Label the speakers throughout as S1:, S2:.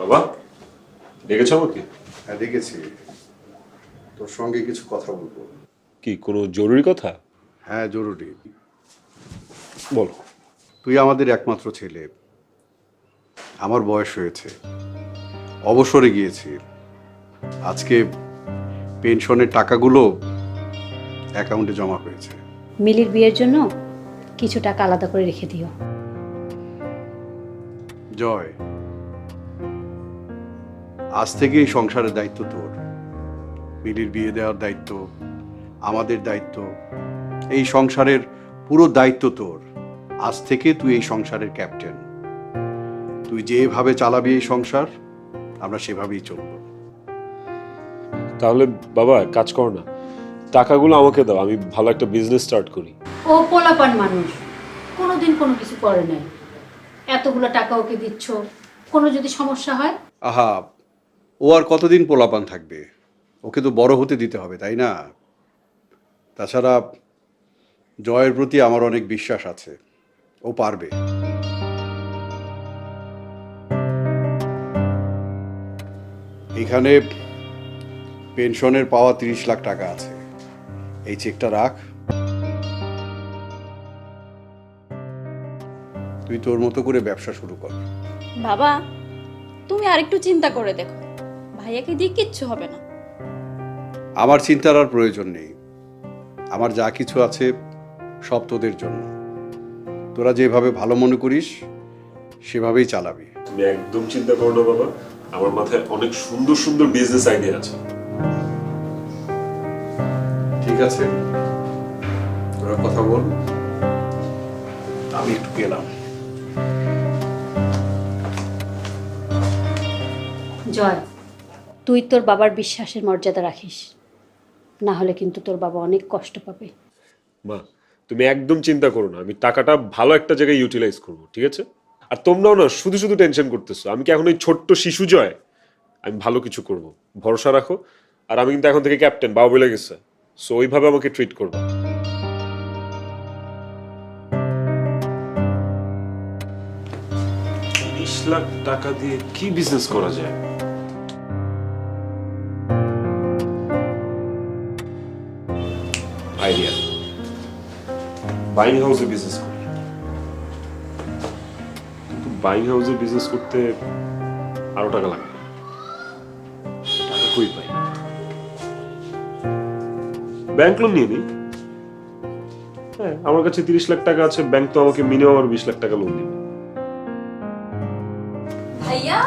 S1: বাবা ডেকেছ আমাকে?
S2: হ্যাঁ ডেকেছি, তোর সঙ্গে কিছু কথা বলবো।
S1: কি কোনো জরুরি কথা?
S2: হ্যাঁ জরুরি।
S1: বলো।
S2: তুই আমাদের একমাত্র ছেলে, আমার বয়স হয়েছে, অবসরে গিয়েছি। আজকে পেনশনের টাকাগুলো অ্যাকাউন্টে জমা হয়েছে।
S3: মিলির বিয়ের জন্য কিছু টাকা আলাদা করে রেখে দিও।
S2: জয়, আজ থেকে এই সংসারের দায়িত্ব তোর। মিলির বিয়ে দেওয়ার দায়িত্ব আমাদের দায়িত্ব, এই সংসারের পুরো দায়িত্ব তোর। আজ থেকে তুই এই সংসারের ক্যাপ্টেন। তুই যেভাবে চালাবি এই সংসার, আমরা সেভাবেই চলব।
S1: তাহলে বাবা কাজ করো না, টাকাগুলো আমাকে দাও, আমি ভালো একটা বিজনেস স্টার্ট করি।
S3: ও পোলাপান মানুষ, কোনোদিন কোনো কিছু করে নাই। এতগুলো টাকা ওকে দিচ্ছ, কোনো যদি সমস্যা হয়?
S2: আহা, ও আর কতদিন পোলাপান থাকবে? ওকে তো বড় হতে দিতে হবে, তাই না? তাছাড়া জয়ের প্রতি আমার অনেক বিশ্বাস আছে, ও পারবে। এখানে পেনশনের পাওয়া 30 লাখ টাকা আছে, এই চেকটা রাখ। তুই তোর মতো করে ব্যবসা শুরু কর।
S4: বাবা, তুমি আরেকটু চিন্তা করে দেখো, ভাইয়াকে দিয়ে কিচ্ছু হবে না।
S2: আমার চিন্তার আর প্রয়োজন নেই। আমার যা কিছু আছে সব তোদের জন্য। তোরা যেভাবে ভালো মনে করিস সেভাবেই চালাবি।
S1: তুমি একদম চিন্তা করো না বাবা, আমার মাথায় অনেক সুন্দর সুন্দর বিজনেস আইডিয়া আছে।
S2: ঠিক আছে, তোরা কথা বল, আমি একটু গেলাম।
S3: জয়, তুই তোর বাবার বিশ্বাসের মর্যাদা রাখিস, না হলে কিন্তু তোর বাবা অনেক কষ্ট পাবে।
S1: মা তুমি একদম চিন্তা করো না, আমি টাকাটা ভালো একটা জায়গায় ইউটিলাইজ করবো, ঠিক আছে? আর তোমরাও না শুধু শুধু টেনশন করতেছো, আমি কি এখন ওই ছোট্ট শিশু জয়? আমি ভালো কিছু করব, ভরসা রাখো। আর আমি কিন্তু এখন থেকে ক্যাপ্টেন, বাবা বলে গেছে, সো ওইভাবে আমাকে ট্রিট করবা। 30 লাখ টাকা দিয়ে কি বিজনেস করা যায়? আইডিয়া, বাইং হাউসে বিজনেস করি। কিন্তু বাইং হাউসে বিজনেস করতে আরো টাকা লাগবে, টাকা কই পাই? ব্যাংক লোন নিয়ে নিই। হ্যাঁ, আমার কাছে 30 লাখ টাকা আছে, ব্যাংক তো আমাকে মিনিমাম আর 20 লাখ টাকা লোন দিবে।
S4: ভাইয়া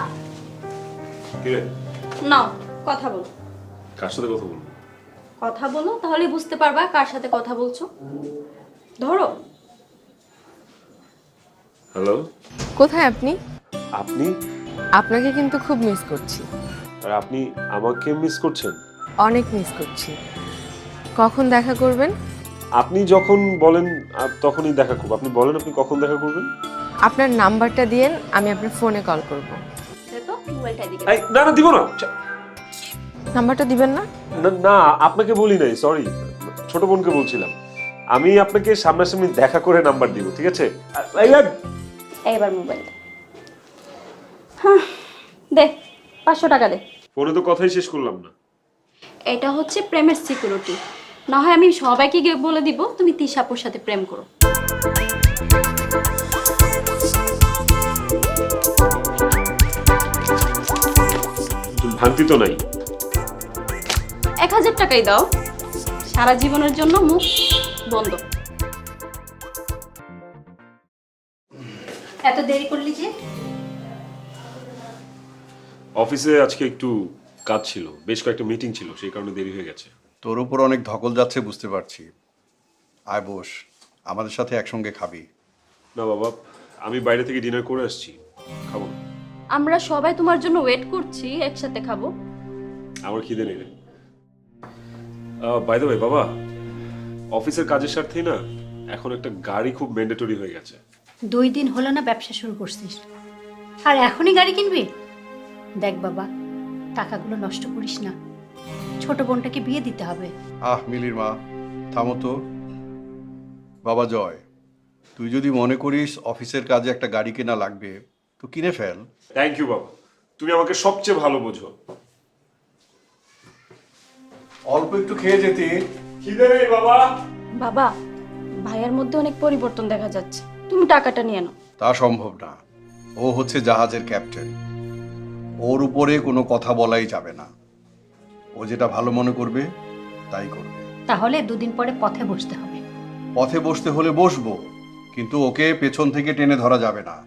S1: কি রে,
S4: নাও কথা বলো।
S1: কার সাথে কথা বলবো?
S4: কথা বলো, তাহলে বুঝতে পারবা কার সাথে কথা বলছো। ধরো।
S1: হ্যালো,
S5: কোথায় আপনি?
S1: আপনি?
S5: আপনাকে কিন্তু খুব মিস করছি।
S1: আর আপনি আমাকে মিস করছেন?
S5: অনেক মিস করছি। কখন দেখা করবেন?
S1: আপনি যখন বলেন তখনই দেখা করব। আপনি বলেন আপনি কখন দেখা করবেন?
S5: আপনার নাম্বারটা দিয়েন, আমি আপনার ফোনে কল করব।
S4: দেখো মোবাইলটা এদিকে।
S1: এই না না, দিব না।
S5: নাম্বারটা দিবেন না?
S1: না না, আপনাকে বলি নাই, সরি, ছোট বোনকে বলছিলাম। আমি আপনাকে সামনাসামনি দেখা করে নাম্বার দিব, ঠিক আছে?
S4: এইবার মোবাইল হ্যাঁ দে, 500 টাকা দে।
S1: ফোনে তো কথাই শেষ করলাম না।
S4: এটা হচ্ছে প্রেমের সিকিউরিটি, না হয় আমি সবাইকে গিয়ে বলে দিব তুমি তিশাপুর সাথে প্রেম করো।
S1: ভাঙতি তো নাই।
S4: 1000 টাকাই দাও, সারা জীবনের জন্য মুখ বন্ধ।
S3: এত দেরি করলি যে?
S1: অফিসে আজকে একটু কাজ ছিল, বেশ কয়েকটা মিটিং ছিল, সেই কারণে দেরি হয়ে গেছে।
S2: তোর উপর অনেক ধকল যাচ্ছে বুঝতে পারছি। আয় বস, আমাদের সাথে একসঙ্গে খাবি।
S1: না বাবা, আমি বাইরে থেকে ডিনার করে আসছি, খাবো না।
S4: আমরা সবাই তোমার জন্য ওয়েট করছি, একসাথে খাবো।
S1: আমার খিদে নেই রে। বাই দ্য ওয়ে বাবা, অফিসের কাজের স্বার্থেই না এখন একটা গাড়ি খুব ম্যান্ডেটরি হয়ে গেছে।
S3: 2 দিন হলো না ব্যবসা শুরু করছিস, আর এখনই গাড়ি কিনবি? দেখ বাবা, টাকাগুলো নষ্ট করিস না, ছোট বোনটাকে বিয়ে দিতে হবে।
S2: মিলির মা, থামো তো। বাবা জয়, তুই যদি মনে করিস অফিসের কাজে একটা গাড়ি কেনা লাগবে তো কিনে ফেল।
S1: থ্যাংক ইউ বাবা। তুমি আমাকে সবচেয়ে ভালো বোঝো।
S2: অল্প একটু খেয়ে যেতে।
S1: খিদে নেই বাবা।
S4: বাবা, ভাইয়ার মধ্যে অনেক পরিবর্তন দেখা যাচ্ছে, তুমি টাকাটা নিয়ে নাও।
S2: তা সম্ভব না, ও হচ্ছে জাহাজের ক্যাপ্টেন, ওর উপরে কোনো কথা বলাই যাবে না। ও যেটা ভালো মনে করবে তাই করবে।
S3: তাহলে দুদিন পরে পথে বসতে হবে।
S2: পথে বসতে হলে বসবো, কিন্তু ওকে পেছন থেকে টেনে ধরা যাবে না।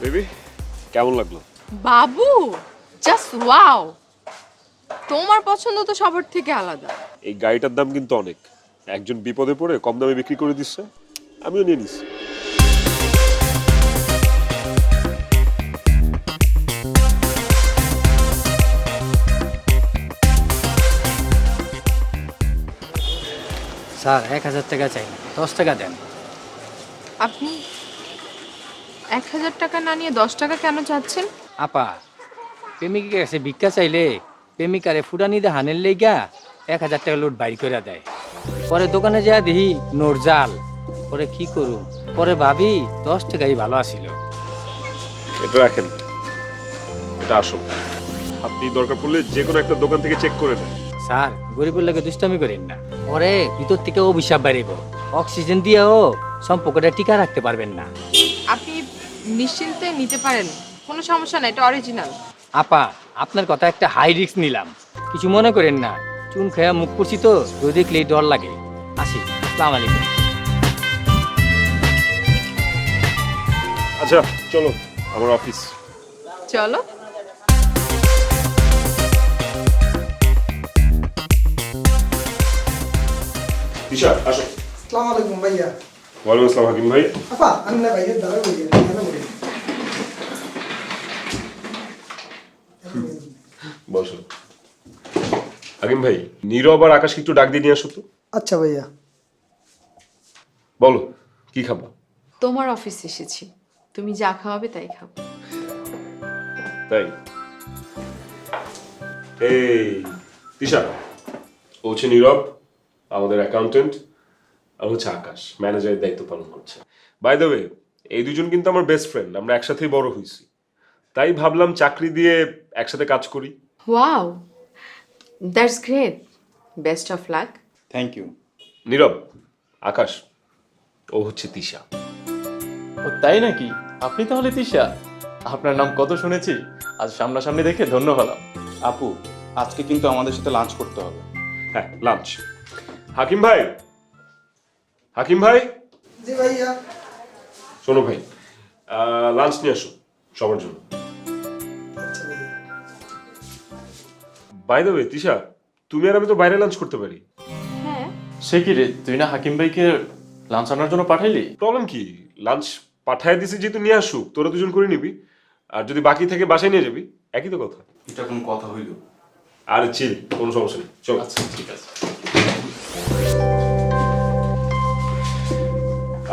S1: বেবি কেমন লাগলো?
S5: বাবু, জাস্ট ওয়াও। তোমার পছন্দ তো সবার থেকে আলাদা।
S1: এই গাড়িটার দাম কিন্তু অনেক। একজন বিপদে পড়ে কম দামে বিক্রি করে দিচ্ছে, আমিও নিয়ে নিচ্ছি।
S6: স্যার 1000 টাকা চাই, 10 টাকা দেন।
S5: আপনি 1000 টাকা না নিয়ে 10 টাকা কেন চাচ্ছেন?
S6: আপা, প্রেমিকের কাছে ভিক্ষা চাইলে প্রেমিকারে ফুটানি দে হানের লেগা 1000 টাকা লোড বাইর করে দেয়। পরে দোকানে যা দেখি নোট জাল। পরে কি করুম, পরে ভাবি 10 টাকাই ভালো আসিল।
S1: এটা রাখেন, এটা আসল। আপনি দরকার পড়লে যে কোনো একটা দোকান থেকে চেক করে নেন।
S6: স্যার, গরিবের লাগে দুষ্টামি করেন না, পরে ভিতর থেকে অভিশাপ বাইরেব। অক্সিজেন দিয়েও সম্পর্কটা টিকা রাখতে পারবেন না।
S5: আপনি নিশ্চিন্তে নিতে পারেন, কোনো সমস্যা নাই, এটা অরিজিনাল।
S6: আপা, আপনার কথা একটা হাই রিস্ক নিলাম, কিছু মনে করেন না। চুন খেয়া মুখ করছি তো, কেউ দেখলেই ডর লাগে। আসি, আসসালামু আলাইকুম।
S1: আচ্ছা চলো আমার অফিস।
S5: চলো।
S1: দিশা আসো।
S7: আসসালামু আলাইকুম ভাইয়া।
S1: ওয়ালাইকুম আসসালাম হাকিম ভাই।
S7: আপা আমি না ভাইয়ের দ্বারা বলি
S1: বসো। হাকিম ভাই, নীরব আর আকাশকে একটু ডাক দিয়ে নিয়ে আসো তো।
S7: আচ্ছা ভাইয়া।
S1: বলো কি খাবা?
S5: তোমার অফিসে এসেছি, তুমি যা খাওয়াবে তাই খাবো।
S1: তাই? এই দিশা, ও হচ্ছে নীরব, আমাদের অ্যাকাউন্টেন্ট, আর হচ্ছে আকাশ, ম্যানেজারের দায়িত্ব পালন করছে। বাই দ্য ওয়ে, এই দুজন কিন্তু আমার বেস্ট ফ্রেন্ড, আমরা একসাথেই বড় হয়েছি। তাই ভাবলাম চাকরি দিয়ে একসাথে কাজ করি।
S5: Wow, that's great, best of luck.
S8: Thank you.
S1: Nirab, Akash, ও হচ্ছে তিশা।
S8: ও তাই নাকি? আপনি তাহলে তিশা? আপনার নাম কত শুনেছি, আজ সামনাসামনি দেখে ধন্য হলাম। আপু, আজকে কিন্তু আমাদের সাথে লাঞ্চ করতে হবে।
S1: হ্যাঁ, লাঞ্চ। হাকিম ভাই, হাকিম ভাই,
S7: জি ভাইয়া।
S1: শোনো ভাই, লাঞ্চ নিয়ে আসো সবার জন্য।
S7: আচ্ছা ভাইয়া।
S1: বাই দ্য ওয়ে তিশা, তুমি আর আমি তো বাইরে লাঞ্চ করতে পারি।
S5: হ্যাঁ,
S8: সে কি রে, তুই না হাকিম ভাইকে লাঞ্চ আনার জন্য পাঠাইলি?
S1: প্রবলেম কি? লাঞ্চ পাঠায় দিছি যেহেতু নিয়ে আসুক, তোরা দুজন করে নিবি, আর যদি বাকি থেকে বাসায় নিয়ে যাবি, একই তো কথা।
S8: এটা কোন কথা হইল?
S1: আরে চিল, কোনো সমস্যা নেই, চল।
S8: আচ্ছা ঠিক আছে।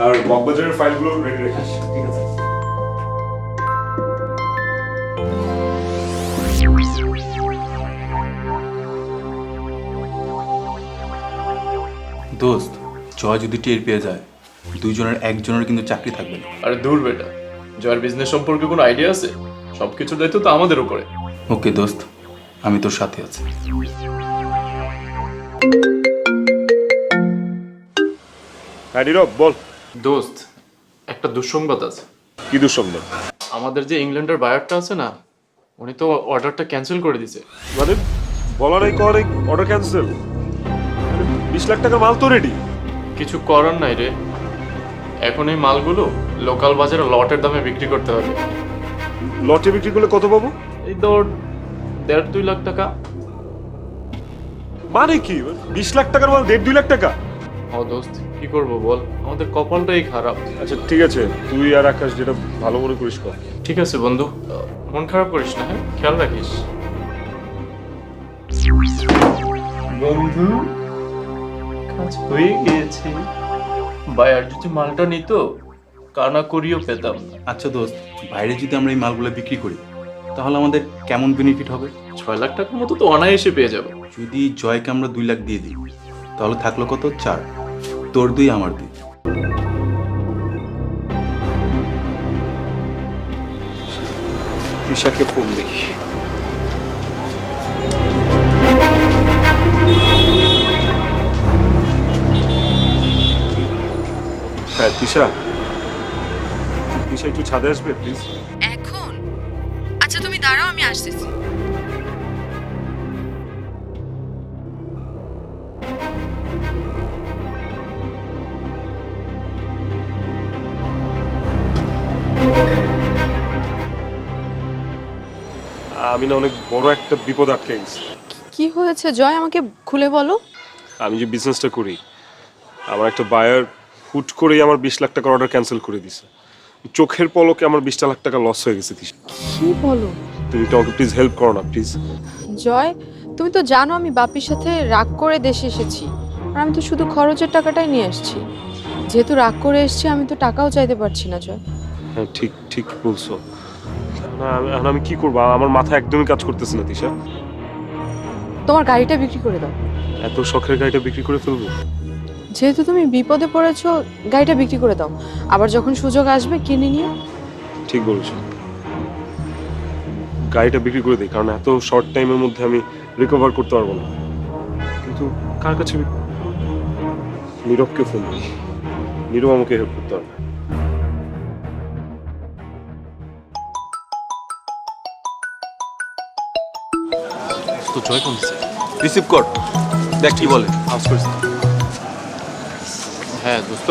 S1: আর মগবাজারের ফাইলগুলো রেডি রাখিস।
S8: ঠিক আছে।
S9: দোস্ত, জয় যদি টের পেয়ে যায়, দুইজনের একজনের কিন্তু চাকরি থাকবে না।
S8: আরে দূর বেটা, জয়ের বিজনেস সম্পর্কে কোনো আইডিয়া আছে? সবকিছুর দায়িত্ব তো আমাদের উপরে।
S9: ওকে দোস্ত, আমি তোর সাথে আছি।
S1: হ্যাঁ নীরব, বল।
S8: দোস্ত, একটা দুঃসংবাদ আছে।
S1: কি দুঃসংবাদ?
S8: আমাদের যে ইংল্যান্ডের বায়ারটা আছে না, উনি তো অর্ডারটা ক্যান্সেল করে দিছে।
S1: মানে বলা নাই কর, অর্ডার ক্যান্সেল? 20 লাখ টাকার মাল তো রেডি।
S8: কিছু করার নাই রে, এখন এই মালগুলো লোকাল বাজারে লটের দামে বিক্রি করতে হবে।
S1: লটে বিক্রি করলে কত পাবো?
S8: এই ধর 1.5-2 লাখ টাকা।
S1: মানে কি 20 লাখ টাকার মাল 1.5-2 লাখ টাকা?
S8: ও দোস্ত, কি করবো বল, আমাদের কপালটাই খারাপ।
S1: আচ্ছা ঠিক আছে, তুই আর আকাশ যেটা ভালো মনে করিস কর।
S8: ঠিক আছে বন্ধু, মন খারাপ করিস না, হ্যাঁ, খেয়াল রাখিস। বন্ধু, কাজ হয়ে গিয়েছে। বায়ার যদি মালটা নিত, কানা করিও পেতাম।
S9: আচ্ছা দোস্ত, বাইরে যদি আমরা এই মালগুলো বিক্রি করি, তাহলে আমাদের কেমন বেনিফিট হবে?
S8: 6 লাখ টাকার মতো তো অনায়াসে পেয়ে যাবো।
S9: যদি জয়কে আমরা 2 লাখ দিয়ে দিই তাহলে থাকলো কত? 4। তোর 2 আমার 2।
S1: তিশাকে ফোন দেখি। হ্যাঁ তিশা, তিশা একটু ছাদে আসবে প্লিজ।
S5: এখন? আচ্ছা তুমি দাঁড়াও, আমি আসতেছি।
S1: আমি না অনেক বড় একটা বিপদ আটকে গেছি।
S5: কি হয়েছে জয়, আমাকে খুলে বলো।
S1: আমি যে বিজনেসটা করি, আমার একটা বায়ার হুট করেই আমার 20 লাখ টাকার অর্ডার ক্যান্সেল করে দিছে। চোখের পলকে আমার 20 লাখ টাকা লস হয়ে গেছে।
S5: কি বলো?
S1: তুমি তো আমাকে প্লিজ হেল্প করো না প্লিজ।
S5: জয়, তুমি তো জানো আমি বাপির সাথে রাগ করে দেশে এসেছি, আর আমি তো শুধু খরচের টাকাটাই নিয়ে আসছি। যেহেতু রাগ করে এসেছি, আমি তো টাকাও চাইতে পারছি না জয়।
S1: হ্যাঁ ঠিক ঠিক বলছো। না এখন আমি কি করবো, আমার মাথা একদমই কাজ করতেছে না তিশা।
S5: তোমার গাড়িটা বিক্রি করে দাও।
S1: এত শখের গাড়িটা বিক্রি করে ফেলবো?
S5: যেহেতু তুমি বিপদে পড়েছো, গাড়িটা বিক্রি করে দাও। আবার যখন সুযোগ আসবে কিনে নিও।
S1: ঠিক বলেছো, গাড়িটা বিক্রি করে দিই, কারণ এত শর্ট টাইমের মধ্যে আমি রিকভার করতে পারবো না। কিন্তু কার কাছে নীরবকে ফোন দিই, নীরব আমাকে হেল্প করতে পারবে।
S8: তো জয় কোন দিছে?
S9: রিসিভ কর, দেখ কি বলে।
S1: আজ করেছি।
S8: হ্যাঁ দোস্ত,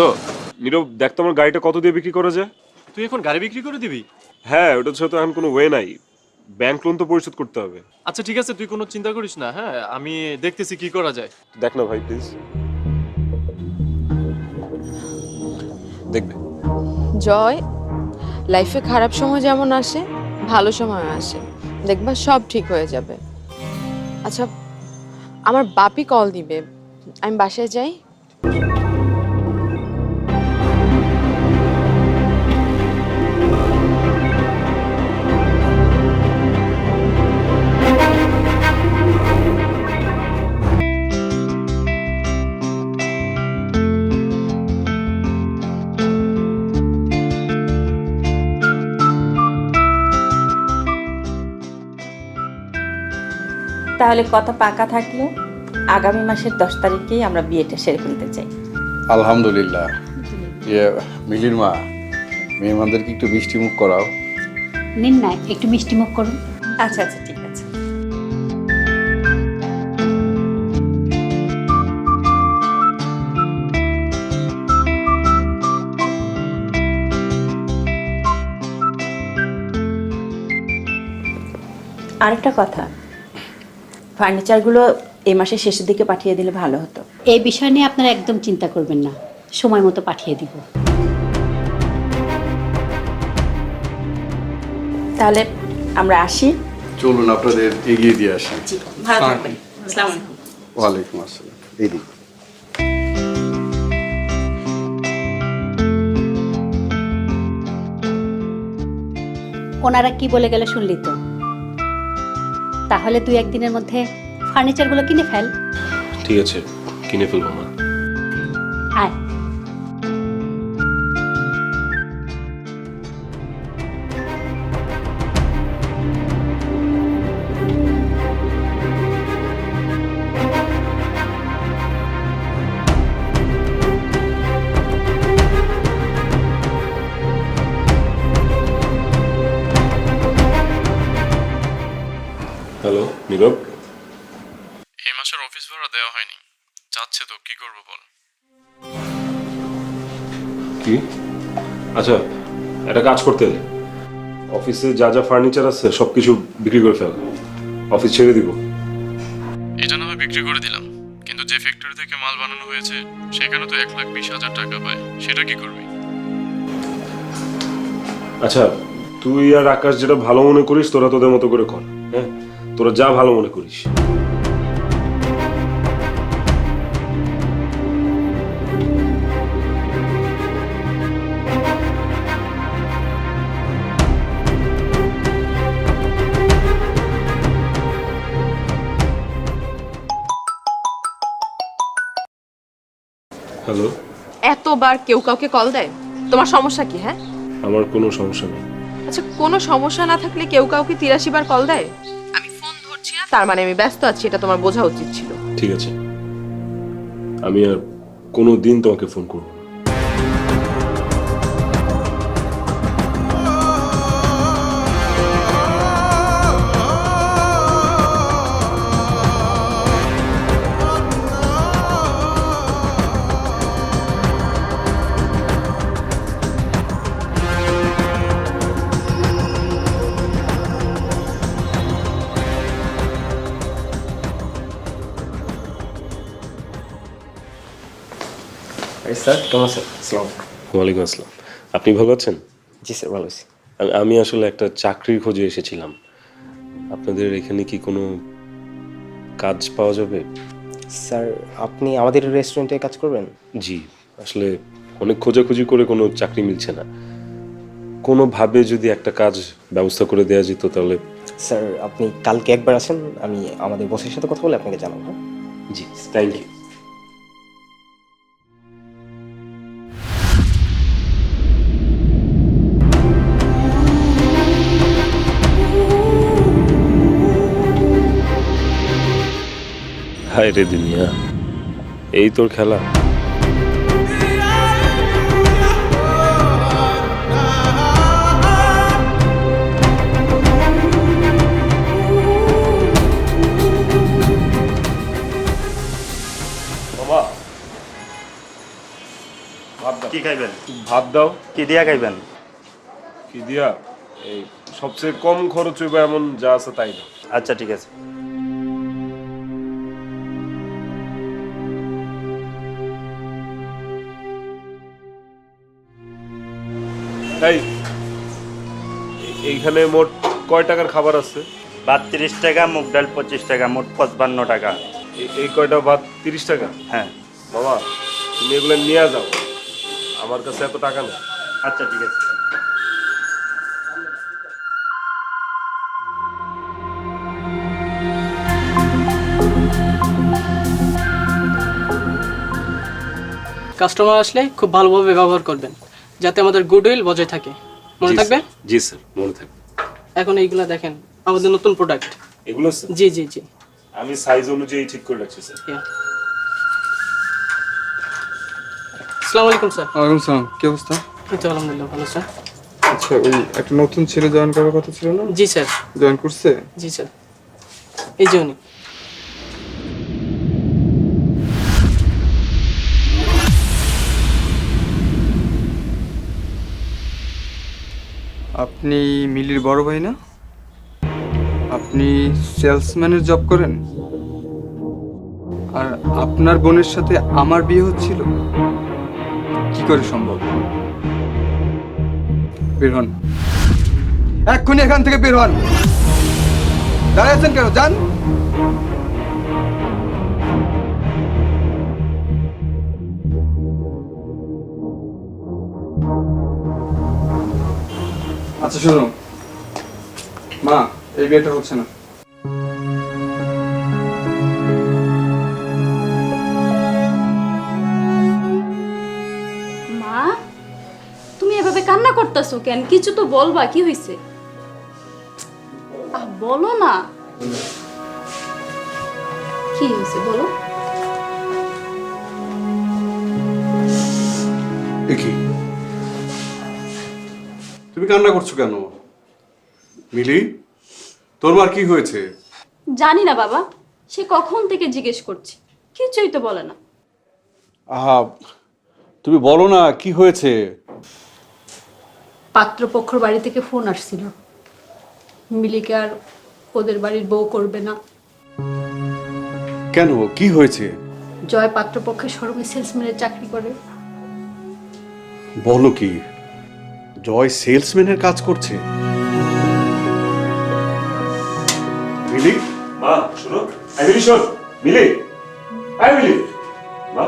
S1: নীরব দেখ তো আমার গাড়িটা কত দিয়ে বিক্রি করা যায়।
S8: তুই এখন গাড়ি বিক্রি করে দিবি?
S1: হ্যাঁ ওটা ছাড়া তো এখন কোনো ওয়ে নাই, ব্যাংক লোন তো পরিশোধ করতে হবে।
S8: আচ্ছা ঠিক আছে, তুই কোনো চিন্তা করিস না। হ্যাঁ আমি দেখতেছি কি করা যায়।
S1: দেখ না ভাই প্লিজ, দেখবে।
S5: জয়, লাইফে খারাপ সময় যেমন আসে, ভালো সময় আসে, দেখবা সব ঠিক হয়ে যাবে। আচ্ছা, আমার বাপি কল দিবে, আমি বাসায় যাই।
S10: তাহলে কথা পাকা থাকলো, আগামী মাসের 10 তারিখেই আমরা বিয়েটা সেরে ফেলতে চাই।
S2: আলহামদুলিল্লাহ। মিলির মা, মেহমানদেরকে একটু মিষ্টি মুখ করাও।
S3: নিন না, একটু মিষ্টি মুখ করুন।
S10: আচ্ছা আচ্ছা ঠিক আছে। আরেকটা কথা, ফার্নিচারগুলো এই মাসের শেষের দিকে পাঠিয়ে দিলে ভালো হতো।
S3: এই বিষয় নিয়ে আপনারা একদম চিন্তা করবেন না, সময় মতো পাঠিয়ে দিব।
S10: তাহলে আমরা আসি।
S2: চলুন আপনাদের এগিয়ে দিয়ে আসি।
S10: ভালো থাকবেন। আসসালামু আলাইকুম।
S2: ওয়ালাইকুম আসসালাম। এইদিকে
S3: ওনারা কি বলে গেল শুনলি তো? তাহলে 2-1 দিনের মধ্যে ফার্নিচারগুলো কিনে ফেল।
S1: ঠিক আছে, কিনে ফেলবো মা।
S3: আয়।
S1: হ্যালো নীরব।
S8: এই মাসের অফিস ভাড়া দেওয়া হয়নি, চাচ্ছে তো, কি করবো বল?
S1: কি? আচ্ছা একটা কাজ করতে, অফিসে যা যা ফার্নিচার আছে সবকিছু বিক্রি করে ফেল, অফিস ছেড়ে দিব।
S8: এটা না হয় বিক্রি করে দিলাম, কিন্তু যে ফ্যাক্টরি থেকে মাল বানানো হয়েছে সেখানে তো 1,20,000 টাকা পায়, সেটা কি করবি?
S1: আচ্ছা তুই আর আকাশ যেটা ভালো মনে করিস তোরা তোদের মতো করে কর। হ্যাঁ তোরা যা ভালো মনে করিস। হ্যালো,
S5: এতবার কেউ কাউকে কল দেয়? তোমার সমস্যা কি? হ্যাঁ,
S1: আমার কোনো সমস্যা নেই।
S5: আচ্ছা, কোনো সমস্যা না থাকলে কেউ কাউকে 83 বার কল দেয়? আমি ফোন ধরছি না তার মানে আমি ব্যস্ত আছি, এটা তোমার বোঝা উচিত ছিল।
S1: ঠিক আছে, আমি আর কোনো দিন তোমাকে ফোন করবো না।
S11: স্যার কেমন আছেন? আসসালাম।
S1: ওয়ালাইকুম আসসালাম। আপনি ভালো আছেন?
S11: জি স্যার, ভালো আছি।
S1: আমি আসলে একটা চাকরির খোঁজে এসেছিলাম। আপনাদের এখানে কি কোনো কাজ পাওয়া যাবে?
S11: স্যার আপনি আমাদের রেস্টুরেন্টে কাজ করবেন?
S1: জি, আসলে অনেক খোঁজাখুঁজি করে কোনো চাকরি মিলছে না। কোনোভাবে যদি একটা কাজ ব্যবস্থা করে দেওয়া যেত তাহলে।
S11: স্যার আপনি কালকে একবার আসেন, আমি আমাদের বসের সাথে কথা বলে আপনাকে জানাবো। হ্যাঁ?
S1: জি, থ্যাংক ইউ। হায় রে দুনিয়া, এই তোর খেলা। বাবা, ভাত দাও।
S12: কি খাইবেন?
S1: ভাত দাও।
S12: কি দিয়া খাইবেন?
S1: কি দিয়া? এই সবচেয়ে কম খরচ হইবে এমন যা আছে তাই দাও।
S12: আচ্ছা ঠিক আছে।
S1: এইখানে মোট কয় টাকার খাবার আছে?
S12: 32 টাকা, মুগ ডাল 25 টাকা, মোট 55 টাকা।
S1: এই কয়টা ভাত 30 টাকা?
S12: হ্যাঁ।
S1: বাবা, তুমি এগুলো নিয়ে যাও, আমার কাছে এত টাকা নেই।
S12: আচ্ছা ঠিক আছে।
S7: কাস্টমার আসলে খুব ভালোভাবে ব্যবহার করবেন, যাতে আমাদের গুডউইল বজায় থাকে। মনে থাকবে?
S1: জি স্যার, মনে থাকবে।
S7: এখন এইগুলা দেখেন, আমাদের নতুন প্রোডাক্ট।
S1: এগুলো স্যার?
S7: জি জি জি।
S1: আমি সাইজ অনুযায়ী ঠিক করে রাখছি স্যার।
S7: আসসালামু আলাইকুম স্যার।
S13: ওয়ালাইকুম সালাম। কি অবস্থা?
S7: এই তো আলহামদুলিল্লাহ ভালো স্যার।
S13: আচ্ছা, ওই একটা নতুন ছেলে জয়েন করার কথা ছিল না?
S7: জি স্যার।
S13: জয়েন করছে?
S7: জি স্যার। এই যে উনি।
S13: আপনি মিলির বড় ভাই না? আপনি সেলসম্যানের জব করেন, আর আপনার বোনের সাথে আমার বিয়ে হচ্ছিল? কি করে সম্ভব? বের হন, এক্ষুনি এখান থেকে বের হন। দাঁড়িয়ে আছেন কেন? যান। আচ্ছা শোনো মা, এই বিয়েটা হচ্ছে না।
S4: মা, তুমি এভাবে কান্না করতেছো কেন? কিছু তো বলবা, কি হয়েছে? বলো না, কি হয়েছে বলো।
S2: দেখি তুমি কান্না করছো কেন? মিলি, তোর মার কি হয়েছে?
S4: জানি না বাবা, সে কখন থেকে জিজ্ঞেস করছি, কিছুই তো বলে না।
S2: আহা, তুমি বলো না কি হয়েছে?
S3: পাত্রপক্ষর বাড়ি থেকে ফোন আসছিল, মিলিকে আর ওদের বাড়ির বউ করবে না।
S2: কেন, কি হয়েছে?
S3: জয় পাত্রপক্ষের শোরুমে সেলসম্যানের চাকরি করে।
S2: বলো কি, জয় সেলসম্যানের কাজ করছে? মিলি,
S1: মা শোনো। মিলি শোন। মিলি, আয় মিলি। মা,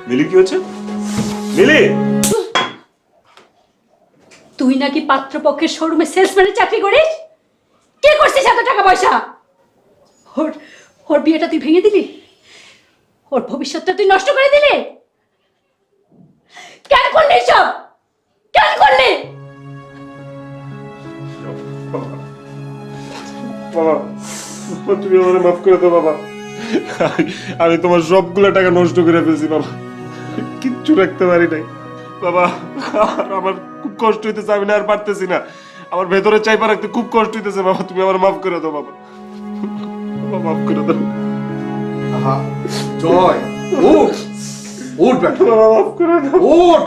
S1: মিলি কি হচ্ছে? মিলি,
S3: তুই নাকি পাত্রপক্ষের শোরুমে সেলসম্যানের চাকরি করিস? কে করছিস এত টাকা পয়সা? ওর ওর বিয়েটা তুই ভেঙে দিলি, ওর ভবিষ্যৎটা তুই নষ্ট করে দিলি।
S4: কেন করলি সব? কেন করলি?
S1: বাবা, তুমি আমার মাফ করে দাও বাবা। আমি তোমার সবগুলো টাকা নষ্ট করে ফেলছি বাবা, কিচ্ছু রাখতে পারি নাই বাবা। আমার খুব কষ্ট হইতেছে, আমি না আর পারতেছি না। আমার ভেতরে চাইপা রাখতে খুব কষ্ট হইতেছে বাবা, তুমি আমার মাফ করে দাও বাবা। বাবা মাফ করে দাও।
S2: জয়, উঠ উঠ বেটা,
S1: বাবা মাফ করে দাও।
S2: উঠ।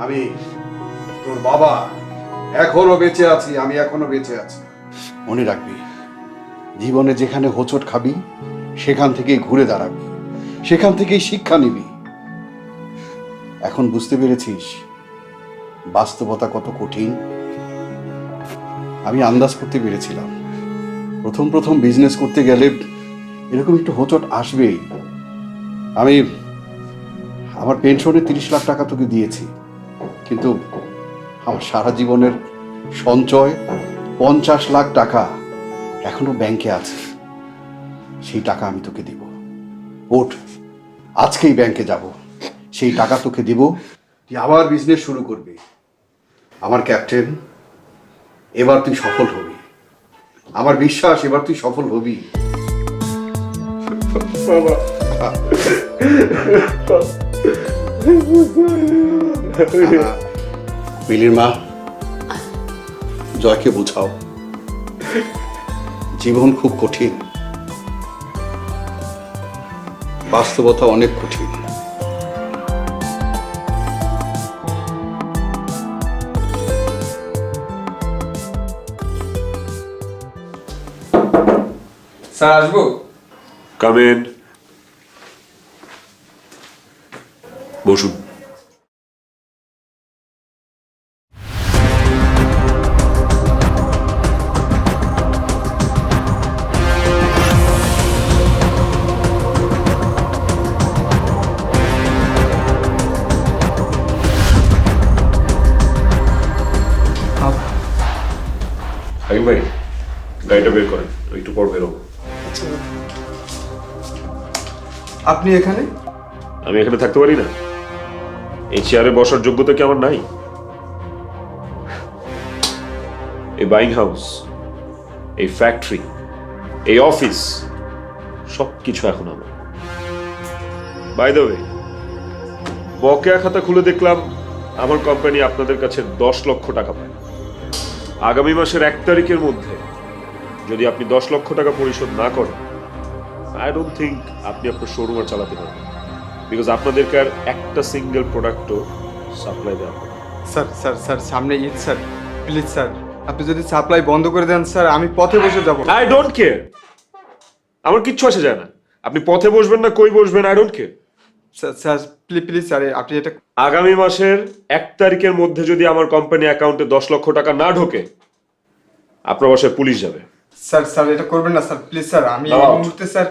S2: আমি তোর বাবা এখনো বেঁচে আছি, আমি এখনো বেঁচে আছি। মনে রাখবি, জীবনে যেখানে হোঁচট খাবি সেখান থেকেই ঘুরে দাঁড়াবি, সেখান থেকেই শিক্ষা নিবি। এখন বুঝতে পেরেছিস বাস্তবতা কত কঠিন? আমি আন্দাজ করতে পেরেছিলাম প্রথম প্রথম বিজনেস করতে গেলে এরকম একটু হোঁচট আসবেই। আমি আমার পেনশনে 30 লাখ টাকা তোকে দিয়েছি, কিন্তু আমার সারা জীবনের সঞ্চয় 50 লাখ টাকা এখনো ব্যাংকে আছে। সেই টাকা আমি তোকে দিব। ওঠ, আজকেই ব্যাংকে যাব, সেই টাকা তোকে দিব, তুই আবার বিজনেস শুরু করবি। আমার ক্যাপ্টেন, এবার তুই সফল হবি। আমার বিশ্বাস এবার তুই সফল হবি।
S1: বাবা
S2: মিলির মা, জয়কে বোঝাও জীবন খুব কঠিন, বাস্তবতা অনেক কঠিন।
S13: স্যার আসবো?
S1: Come in. বসুন। হাকিম ভাই, গাড়িটা বের করেন, একটু পর বেরোবো।
S13: আপনি এখানে?
S1: আমি এখানে থাকতে পারি না? এই চেয়ারে বসার যোগ্যতা কি আমার নাই? এই বাইং হাউস, এই ফ্যাক্টরি, এই অফিস, সবকিছু এখন আমার। বাই দ্য ওয়ে, বকেয়া খাতা খুলে দেখলাম আমার কোম্পানি আপনাদের কাছে 10 লক্ষ টাকা পায়। আগামী মাসের 1 তারিখের মধ্যে যদি আপনি 10 লক্ষ টাকা পরিশোধ না করেন, আই ডোন্ট থিঙ্ক আপনি আপনার শোরুম আর চালাতে পারবেন, বিকজ আপনাদেরকে আর একটা সিঙ্গেল প্রোডাক্টও সাপ্লাই দেওয়া হবে।
S13: স্যার স্যার স্যার সামনে ঈদ স্যার, প্লিজ স্যার আপনি যদি সাপ্লাই বন্ধ করে দেন স্যার, আমি পথে বসে যাব।
S1: আই ডোন্ট কেয়ার, আমার কিচ্ছু আসে যায় না। আপনি পথে বসবেন না কই বসবেন, I don't care.
S13: Sir sir please please sir আপনি এটা
S1: আগামী মাসের 1 তারিখের মধ্যে যদি আমার কোম্পানি অ্যাকাউন্টে 10 লক্ষ টাকা না ঢোকে, আপনার বাসায় পুলিশ যাবে।
S13: স্যার স্যার এটা করবেন না স্যার, প্লিজ স্যার। আমি এই
S1: দাঁড়াও।
S13: মুহূর্তে স্যার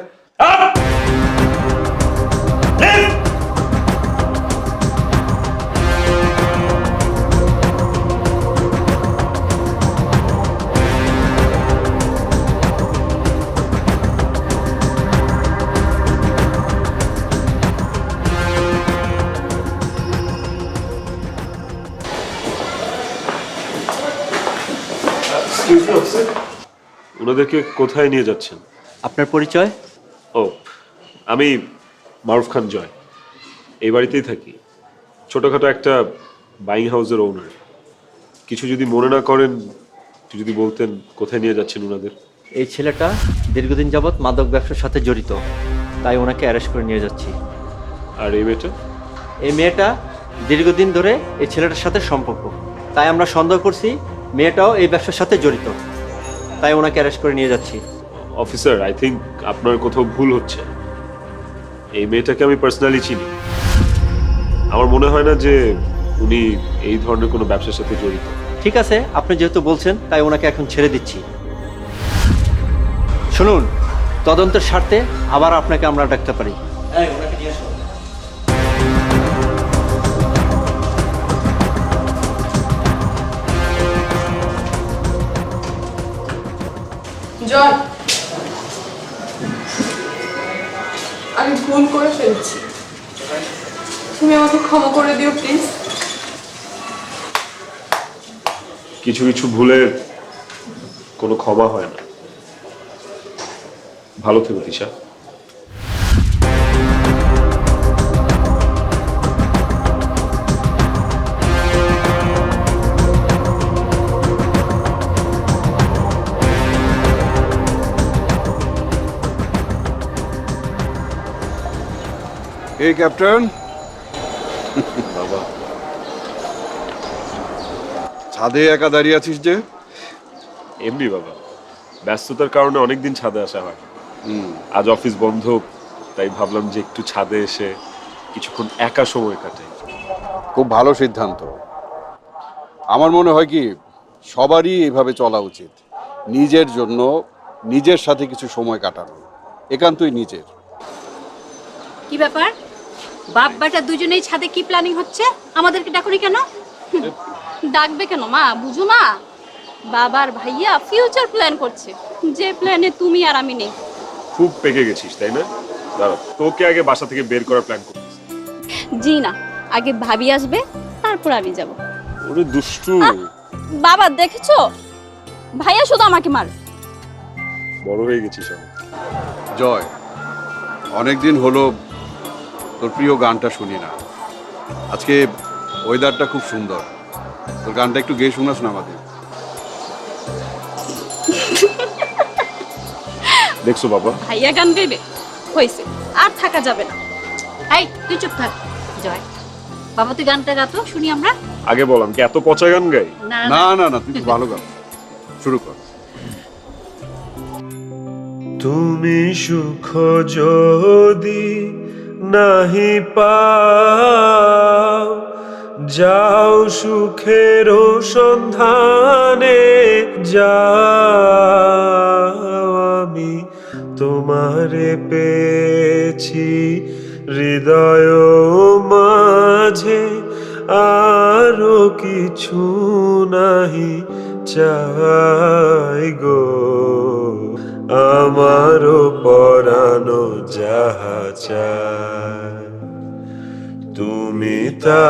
S1: ওনাদেরকে কোথায় নিয়ে যাচ্ছেন?
S11: আপনার পরিচয়?
S1: ও, আমি মারুফ খান জয়, এই বাড়িতেই থাকি, ছোটখাটো একটা বাইং হাউসের ওনার। কিছু যদি মনে না করেন, যদি বলতেন কোথায় নিয়ে যাচ্ছেন ওনাদের।
S11: এই ছেলেটা দীর্ঘদিন যাবৎ মাদক ব্যবসার সাথে জড়িত, তাই ওনাকে অ্যারেস্ট করে নিয়ে যাচ্ছি।
S1: আর এই মেয়েটা?
S11: এই মেয়েটা দীর্ঘদিন ধরে এই ছেলেটার সাথে সম্পর্ক, তাই আমরা সন্দেহ করছি মেয়েটাও এই ব্যবসার সাথে জড়িত, তাই ওনাকে অ্যারেস্ট করে নিয়ে যাচ্ছি।
S1: অফিসার, আই থিঙ্ক আপনার কোথাও ভুল হচ্ছে। এই মেয়েটাকে আমি পার্সোনালি চিনি, আমার মনে হয় না যে উনি এই ধরনের কোনো ব্যবসার সাথে জড়িত।
S11: ঠিক আছে, আপনি যেহেতু বলছেন তাই ওনাকে এখন ছেড়ে দিচ্ছি। শুনুন, তদন্তের স্বার্থে আবার আপনাকে আমরা ডাকতে পারি।
S5: জয়, আমি ভুল করে ফেলছি। তুমি আমাকে ক্ষমা করে দিও প্লিজ।
S1: কিছু কিছু ভুলের কোনো ক্ষমা হয় না। ভালো থেকো তিশা।
S2: এই ক্যাপ্টেন,
S1: বাবা,
S2: ছাদে একা দাঁড়িয়ে আছিস যে?
S1: এমনি বাবা, ব্যস্ততার কারণে অনেকদিন ছাদে আসা হয়। আজ অফিস বন্ধ, তাই ভাবলাম যে একটু ছাদে এসে কিছুক্ষণ একা সময় কাটাই।
S2: খুব ভালো সিদ্ধান্ত। আমার মনে হয় কি সবারই এভাবে চলা উচিত, নিজের জন্য নিজের সাথে কিছু সময় কাটানো, একান্তই নিজের।
S3: কি ব্যাপার, বাপ বেটা দুজনেই ছাদে কি প্ল্যানিং হচ্ছে? আমাদেরকে ডাকুনি কেন?
S4: ডাকবে কেন মা, বুঝো না? বাবার ভাইয়া ফিউচার প্ল্যান করছে, যে প্ল্যানে তুমি আর আমি নেই।
S1: খুব পেকে গেছিস তাই না? দাঁড়া, তোকে আগে বাসা থেকে বের করার প্ল্যান করছিস।
S4: জি না, আগে ভাবি আসবে, তারপর আমি যাব।
S1: ওরে দুষ্টু,
S4: বাবা দেখেছো, ভাইয়া শুধু আমাকে মার।
S1: বড় হয়ে গেছিস আমি।
S2: জয়, অনেকদিন হলো তোর প্রিয় গানটা শুনি না। আজকে ওয়েদারটা খুব সুন্দর, তোর গানটা একটু গেয়ে শোনাস না আমাদের।
S1: দেখছো বাবা,
S4: ভাইয়া গান গাইবে, হয়েছে, আর থাকা যাবে না।
S3: এই তুই চুপ থাক। জয়, বাবা তুই গানটা গাতো শুনি আমরা।
S1: আগে বললাম কি এত পচা গান গাই?
S3: না
S2: না না না, তুই তো ভালো গান, শুরু কর।
S14: তুমি সুখ যদি নাহি পাও, যাও সুখের সন্ধানে, যাও আমি তোমারে পেয়েছি হৃদয় মাঝে, আরো কিছু নাহি চাই গো, আমারও পরানো যাহা চায় তুমি তা